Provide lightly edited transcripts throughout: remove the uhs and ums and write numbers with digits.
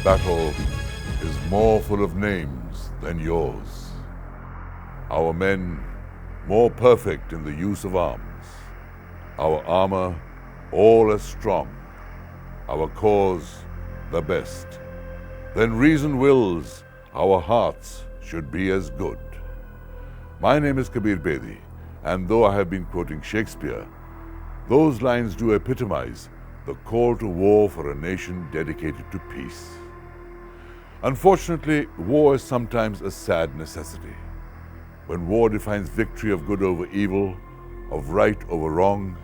battle is more full of names than yours. Our men more perfect in the use of arms. Our armor all as strong. Our cause the best. Then reason wills our hearts should be as good. My name is Kabir Bedi, and though I have been quoting Shakespeare, those lines do epitomize the call to war for a nation dedicated to peace. Unfortunately, war is sometimes a sad necessity. When war defines victory of good over evil, of right over wrong,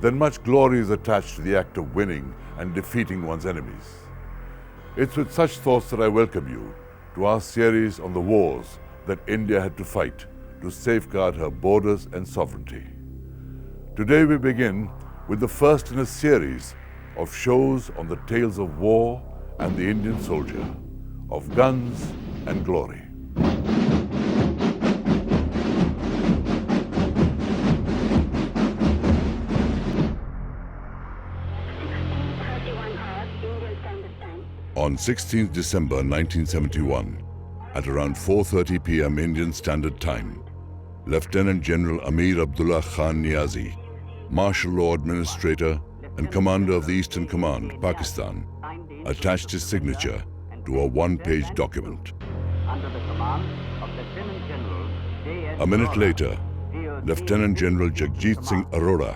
then much glory is attached to the act of winning and defeating one's enemies. It's with such thoughts that I welcome you to our series on the wars that India had to fight to safeguard her borders and sovereignty. Today we begin with the first in a series of shows on the tales of war and the Indian soldier, of guns and glory. On 16th December 1971, at around 4:30 p.m. Indian Standard Time, Lieutenant General Amir Abdullah Khan Niazi, Martial Law Administrator and Commander of the Eastern Command, Pakistan, attached his signature to a one-page document. A minute later, Lieutenant General Jagjit Singh Arora,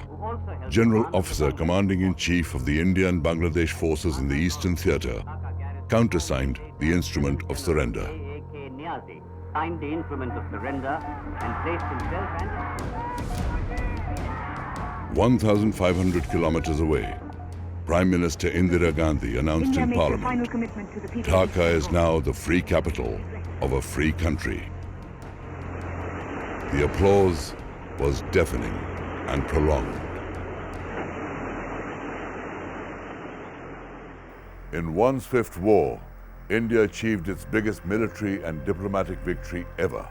General Officer Commanding-in-Chief of the India and Bangladesh forces in the Eastern Theatre, countersigned the instrument of surrender. Signed the instrument of surrender and placed himself and 1,500 kilometers away, Prime Minister Indira Gandhi announced in Parliament, Dhaka is now the free capital of a free country. The applause was deafening and prolonged. In one swift war, India achieved its biggest military and diplomatic victory ever.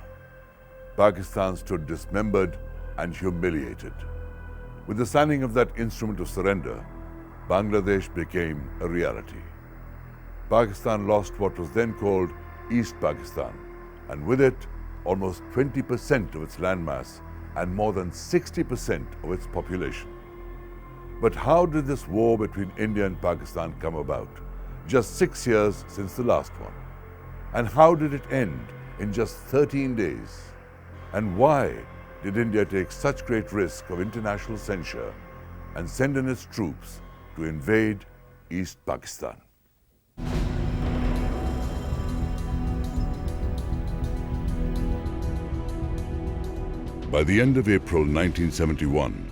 Pakistan stood dismembered and humiliated. With the signing of that instrument of surrender, Bangladesh became a reality. Pakistan lost what was then called East Pakistan, and with it, almost 20% of its landmass and more than 60% of its population. But how did this war between India and Pakistan come about? Just 6 years since the last one. And how did it end in just 13 days? And why did India take such great risk of international censure and send in its troops to invade East Pakistan? By the end of April 1971,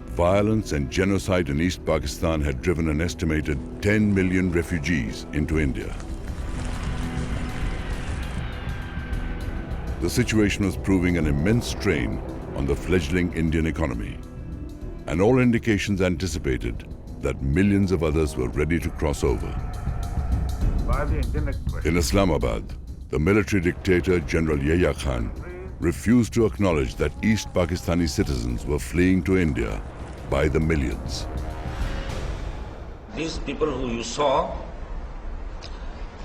violence and genocide in East Pakistan had driven an estimated 10 million refugees into India. The situation was proving an immense strain on the fledgling Indian economy, and all indications anticipated that millions of others were ready to cross over. In Islamabad, the military dictator General Yahya Khan refused to acknowledge that East Pakistani citizens were fleeing to India by the millions. These people who you saw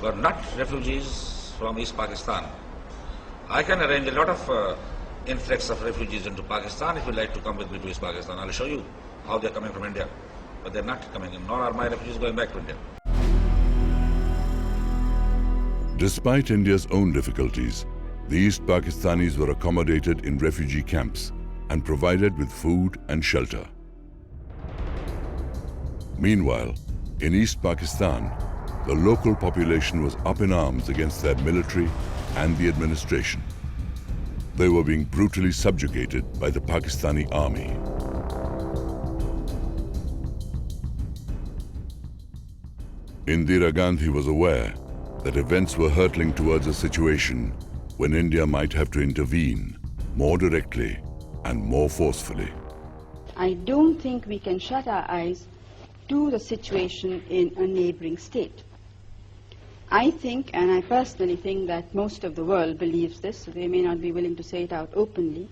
were not refugees from East Pakistan. I can arrange a lot of influx of refugees into Pakistan if you'd like to come with me to East Pakistan. I'll show you how they're coming from India. But they're not coming in, nor are my refugees going back to India. Despite India's own difficulties, the East Pakistanis were accommodated in refugee camps and provided with food and shelter. Meanwhile, in East Pakistan, the local population was up in arms against their military and the administration. They were being brutally subjugated by the Pakistani army. Indira Gandhi was aware that events were hurtling towards a situation when India might have to intervene more directly and more forcefully. I don't think we can shut our eyes to the situation in a neighboring state. I think, and I personally think that most of the world believes this, so they may not be willing to say it out openly,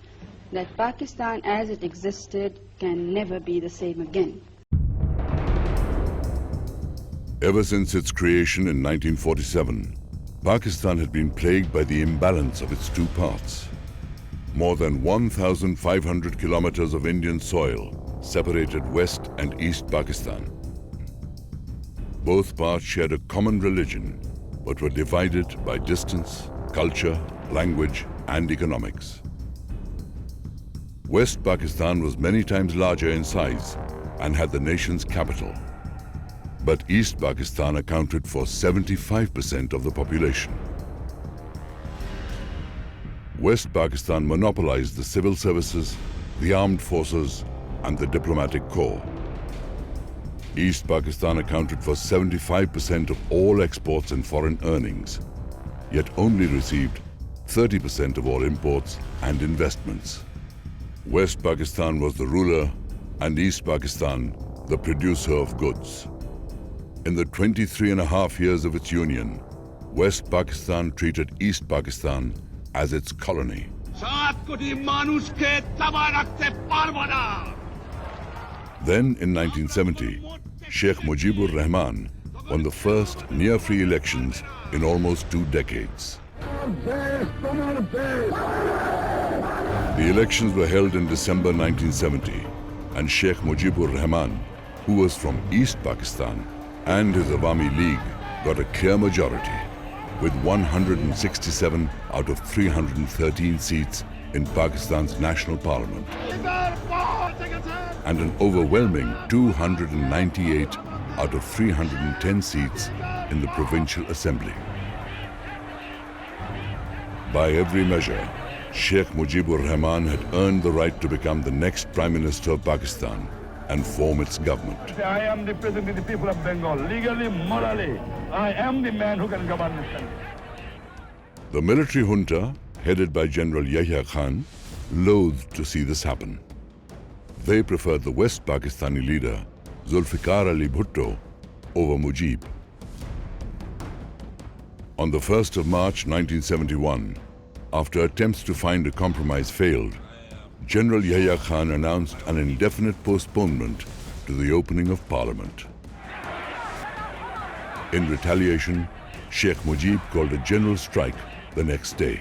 that Pakistan as it existed can never be the same again. Ever since its creation in 1947, Pakistan had been plagued by the imbalance of its two parts. More than 1,500 kilometers of Indian soil separated West and East Pakistan. Both parts shared a common religion, but were divided by distance, culture, language, and economics. West Pakistan was many times larger in size and had the nation's capital. But East Pakistan accounted for 75% of the population. West Pakistan monopolized the civil services, the armed forces, and the diplomatic corps. East Pakistan accounted for 75% of all exports and foreign earnings, yet only received 30% of all imports and investments. West Pakistan was the ruler and East Pakistan the producer of goods. In the 23.5 years of its union, West Pakistan treated East Pakistan as its colony. Then in 1970, Sheikh Mujibur Rahman won the first near-free elections in almost 2 decades. The elections were held in December 1970, and Sheikh Mujibur Rahman, who was from East Pakistan, and his Awami League got a clear majority, with 167 out of 313 seats in Pakistan's national parliament, and an overwhelming 298 out of 310 seats in the provincial assembly. By every measure, Sheikh Mujibur Rahman had earned the right to become the next Prime Minister of Pakistan and form its government. I am representing the people of Bengal. Legally, morally, I am the man who can govern this country. The military junta, headed by General Yahya Khan, loathed to see this happen. They preferred the West Pakistani leader, Zulfikar Bhutto, over Mujib. On the 1st of March 1971, after attempts to find a compromise failed, General Yahya Khan announced an indefinite postponement to the opening of Parliament. In retaliation, Sheikh Mujib called a general strike the next day.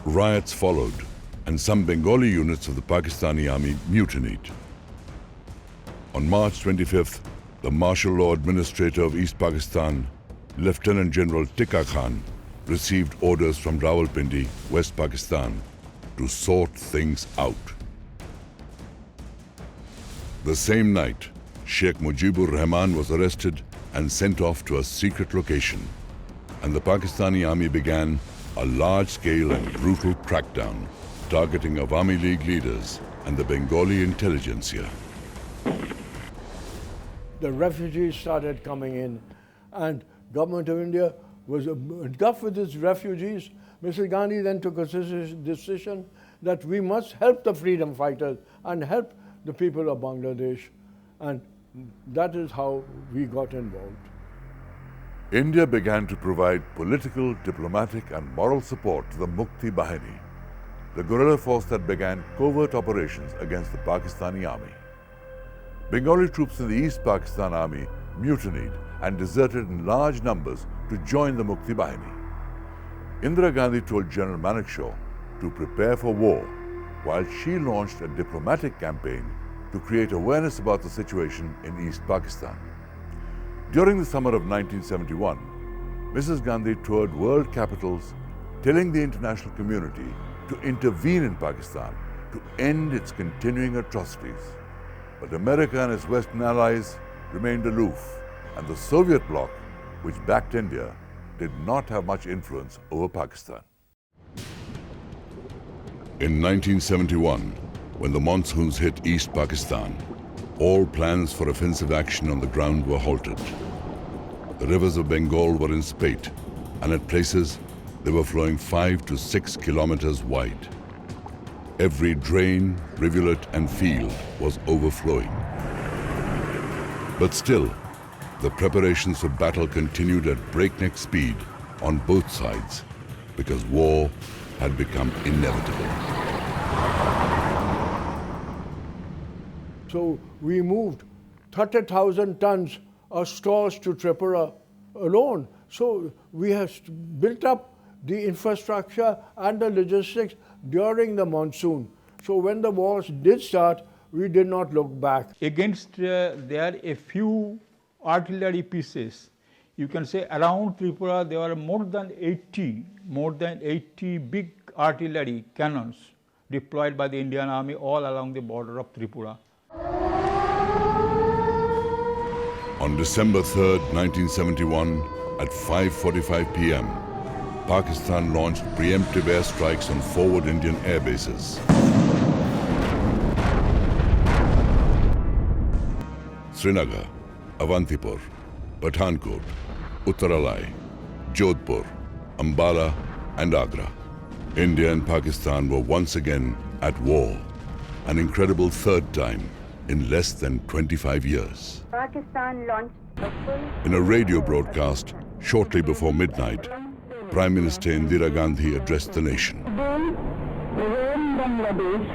Riots followed, and some Bengali units of the Pakistani army mutinied. On March 25th, the martial law administrator of East Pakistan, Lieutenant General Tika Khan, received orders from Rawalpindi, West Pakistan, to sort things out. The same night, Sheikh Mujibur Rahman was arrested and sent off to a secret location, and the Pakistani army began a large-scale and brutal crackdown targeting Awami League leaders and the Bengali intelligentsia. The refugees started coming in, and government of India was engulfed with its refugees. Mr. Gandhi then took a decision that we must help the freedom fighters and help the people of Bangladesh, and that is how we got involved. India began to provide political, diplomatic and moral support to the Mukti Bahini, the guerrilla force that began covert operations against the Pakistani army. Bengali troops in the East Pakistan army mutinied and deserted in large numbers to join the Mukti Bahini. Indira Gandhi told General Manekshaw to prepare for war, while she launched a diplomatic campaign to create awareness about the situation in East Pakistan. During the summer of 1971, Mrs. Gandhi toured world capitals, telling the international community to intervene in Pakistan to end its continuing atrocities. But America and its Western allies remained aloof, and the Soviet bloc, which backed India, did not have much influence over Pakistan. In 1971, when the monsoons hit East Pakistan, all plans for offensive action on the ground were halted. The rivers of Bengal were in spate, and at places, They were flowing 5 to 6 kilometers wide. Every drain, rivulet and field was overflowing. But still, the preparations for battle continued at breakneck speed on both sides because war had become inevitable. So we moved 30,000 tons of stores to Tripura alone. So we have built up the infrastructure and the logistics during the monsoon. So when the wars did start, we did not look back. Against there a few artillery pieces. You can say around Tripura there were more than 80 big artillery cannons deployed by the Indian Army all along the border of Tripura. On December 3rd, 1971, at 5:45 p.m., Pakistan launched preemptive airstrikes on forward Indian air bases. Srinagar, Avantipur, Pathankot, Uttaralai, Jodhpur, Ambala and Agra. India and Pakistan were once again at war, an incredible third time in less than 25 years. Pakistan launched a full... In a radio broadcast shortly before midnight, Prime Minister Indira Gandhi addressed the nation. The war in Bangladesh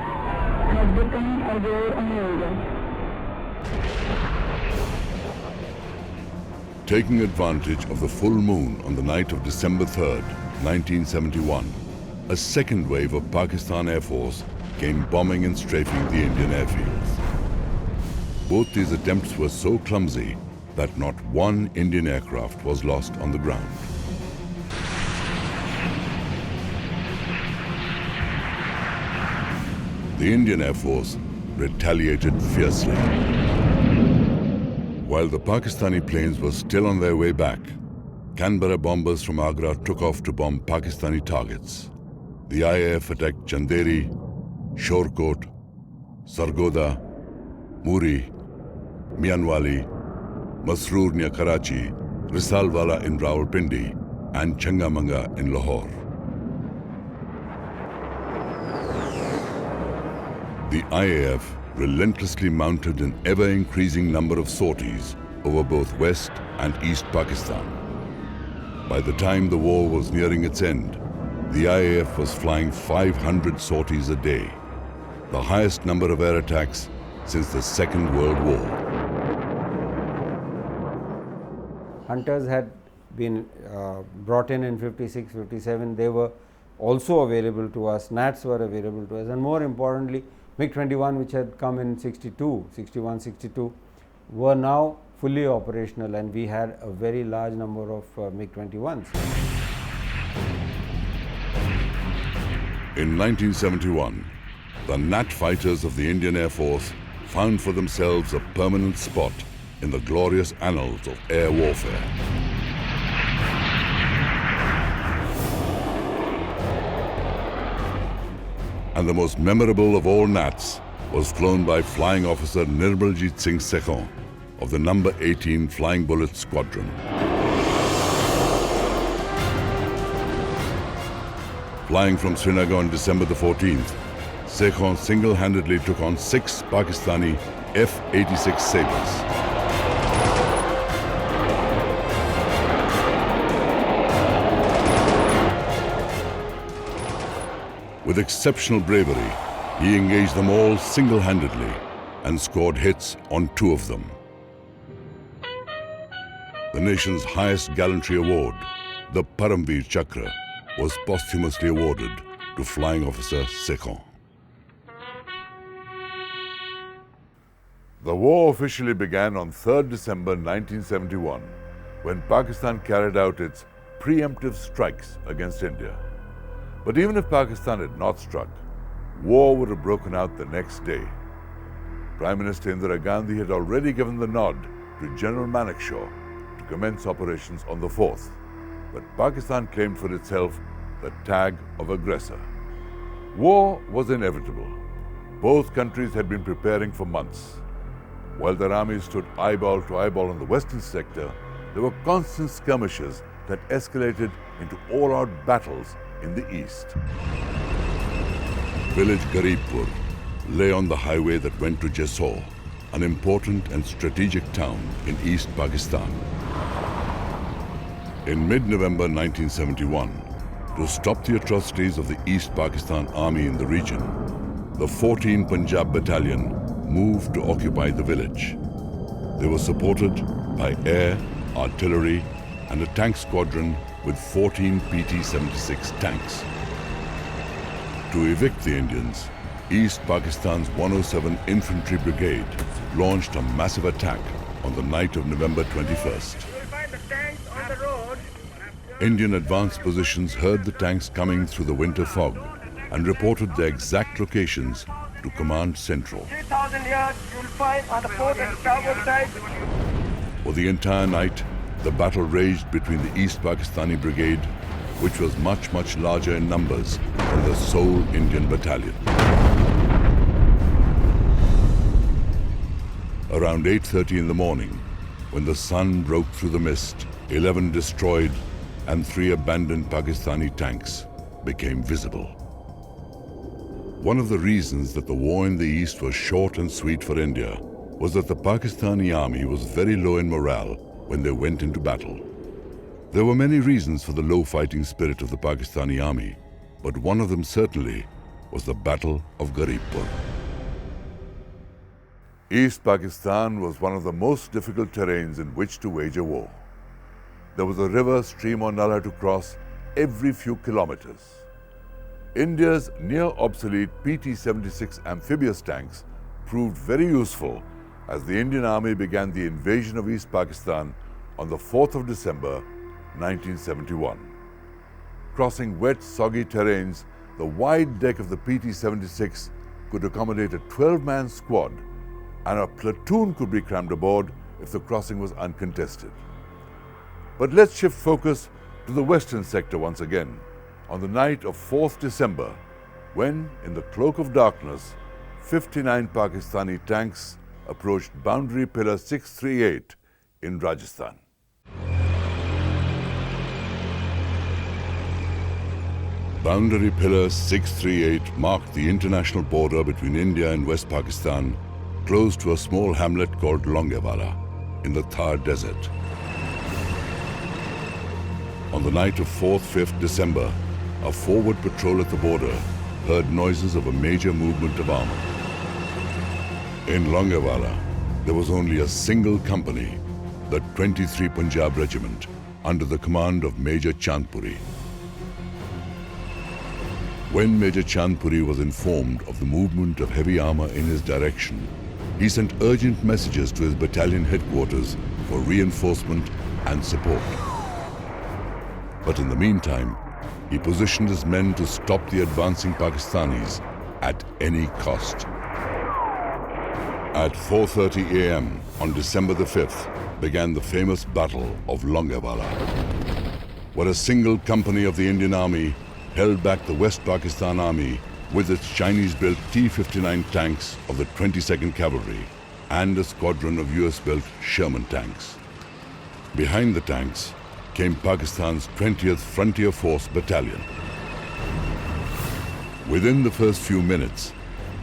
has become a war on India. Taking advantage of the full moon on the night of December 3rd, 1971, a second wave of Pakistan Air Force came bombing and strafing the Indian airfields. Both these attempts were so clumsy that not one Indian aircraft was lost on the ground. The Indian Air Force retaliated fiercely. While the Pakistani planes were still on their way back, Canberra bombers from Agra took off to bomb Pakistani targets. The IAF attacked Chanderi, Shorkot, Sargoda, Muri, Mianwali, Masroor near Karachi, Risalwala in Rawalpindi, and Changamanga in Lahore. The IAF relentlessly mounted an ever-increasing number of sorties over both West and East Pakistan. By the time the war was nearing its end, the IAF was flying 500 sorties a day, the highest number of air attacks since the Second World War. Hunters had been brought in 56, 57. They were also available to us. Nats were available to us, and more importantly, MiG-21, which had come in 61, 62, were now fully operational, and we had a very large number of MiG-21s. In 1971, the Nat fighters of the Indian Air Force found for themselves a permanent spot in the glorious annals of air warfare. And the most memorable of all Nats was flown by Flying Officer Nirmaljit Singh Sekhon of the number 18 Flying Bullet Squadron. Flying from Srinagar on December the 14th, Sekhon single-handedly took on 6 Pakistani F-86 Sabres. With exceptional bravery, he engaged them all single-handedly and scored hits on 2 of them. The nation's highest gallantry award, the Paramveer Chakra, was posthumously awarded to Flying Officer Sekhon. The war officially began on 3rd December 1971, when Pakistan carried out its preemptive strikes against India. But even if Pakistan had not struck, war would have broken out the next day. Prime Minister Indira Gandhi had already given the nod to General Manekshaw to commence operations on the 4th, but Pakistan claimed for itself the tag of aggressor. War was inevitable. Both countries had been preparing for months. While their armies stood eyeball to eyeball in the western sector, there were constant skirmishes that escalated into all-out battles in the east. Village Garibpur lay on the highway that went to Jessore, an important and strategic town in East Pakistan. In mid-November 1971, to stop the atrocities of the East Pakistan Army in the region, the 14 Punjab Battalion moved to occupy the village. They were supported by air, artillery, and a tank squadron with 14 PT-76 tanks. To evict the Indians, East Pakistan's 107 Infantry Brigade launched a massive attack on the night of November 21st. Indian advanced positions heard the tanks coming through the winter fog and reported their exact locations to Command Central. 3,000 yards you will find on the port and starboard side. For the entire night, the battle raged between the East Pakistani Brigade, which was much larger in numbers than the sole Indian battalion. Around 8:30 in the morning, when the sun broke through the mist, 11 destroyed and 3 abandoned Pakistani tanks became visible. One of the reasons that the war in the East was short and sweet for India was that the Pakistani army was very low in morale when they went into battle. There were many reasons for the low fighting spirit of the Pakistani army, but one of them certainly was the Battle of Garibpur. East Pakistan was one of the most difficult terrains in which to wage a war. There was a river, stream or nullah to cross every few kilometers. India's near-obsolete PT-76 amphibious tanks proved very useful as the Indian Army began the invasion of East Pakistan on the 4th of December, 1971. Crossing wet, soggy terrains, the wide deck of the PT-76 could accommodate a 12-man squad, and a platoon could be crammed aboard if the crossing was uncontested. But let's shift focus to the western sector once again, on the night of 4th December, when, in the cloak of darkness, 59 Pakistani tanks approached boundary pillar 638 in Rajasthan. Boundary pillar 638 marked the international border between India and West Pakistan, close to a small hamlet called Longewala in the Thar Desert. On the night of 4th-5th December, a forward patrol at the border heard noises of a major movement of armor. In Longewala, there was only a single company, the 23 Punjab Regiment, under the command of Major Chandpuri. When Major Chandpuri was informed of the movement of heavy armor in his direction, he sent urgent messages to his battalion headquarters for reinforcement and support. But in the meantime, he positioned his men to stop the advancing Pakistanis at any cost. At 4:30 a.m. on December the 5th began the famous Battle of Longewala, where a single company of the Indian Army held back the West Pakistan Army with its Chinese-built T-59 tanks of the 22nd Cavalry and a squadron of US-built Sherman tanks. Behind the tanks came Pakistan's 20th Frontier Force Battalion. Within the first few minutes,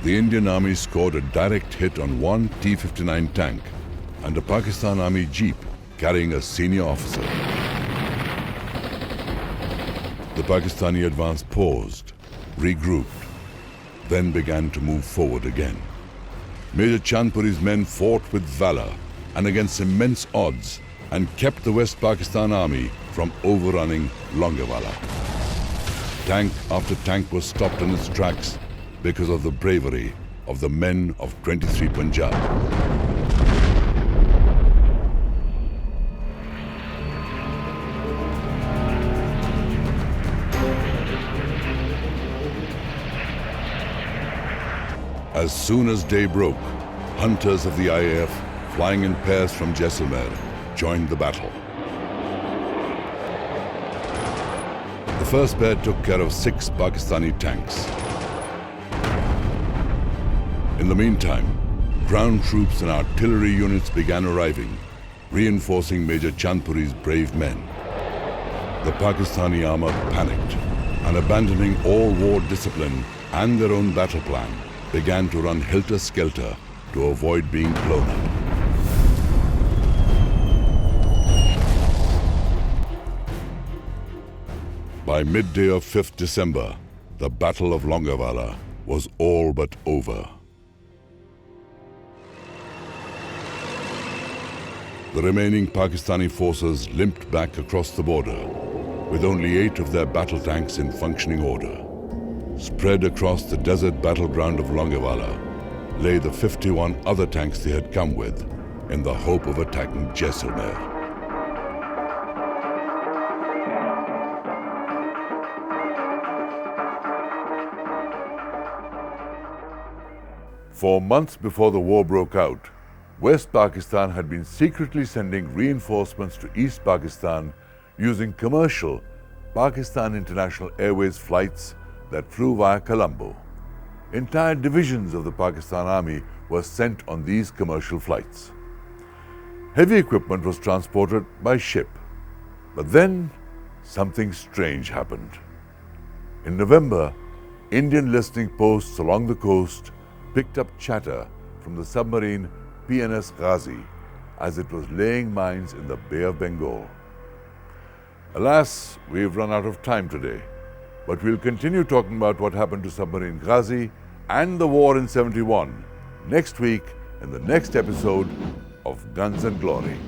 the Indian Army scored a direct hit on one T-59 tank and a Pakistan Army jeep carrying a senior officer. The Pakistani advance paused, regrouped, then began to move forward again. Major Chandpuri's men fought with valor and against immense odds and kept the West Pakistan Army from overrunning Longewala. Tank after tank was stopped in its tracks because of the bravery of the men of 23 Punjab. As soon as day broke, hunters of the IAF, flying in pairs from Jaisalmer, joined the battle. The first pair took care of 6 Pakistani tanks. In the meantime, ground troops and artillery units began arriving, reinforcing Major Chandpuri's brave men. the Pakistani armor panicked and, abandoning all war discipline and their own battle plan, began to run helter-skelter to avoid being blown up. By midday of 5th December, the Battle of Longewala was all but over. The remaining Pakistani forces limped back across the border, with only 8 of their battle tanks in functioning order. Spread across the desert battleground of Longewala lay the 51 other tanks they had come with, in the hope of attacking Jaisalmer. For months before the war broke out, West Pakistan had been secretly sending reinforcements to East Pakistan using commercial Pakistan International Airways flights that flew via Colombo. Entire divisions of the Pakistan Army were sent on these commercial flights. Heavy equipment was transported by ship. But then something strange happened. In November, Indian listening posts along the coast picked up chatter from the submarine PNS Ghazi as it was laying mines in the Bay of Bengal. Alas, we've run out of time today, but we'll continue talking about what happened to submarine Ghazi and the war in 71 next week in the next episode of Guns and Glory.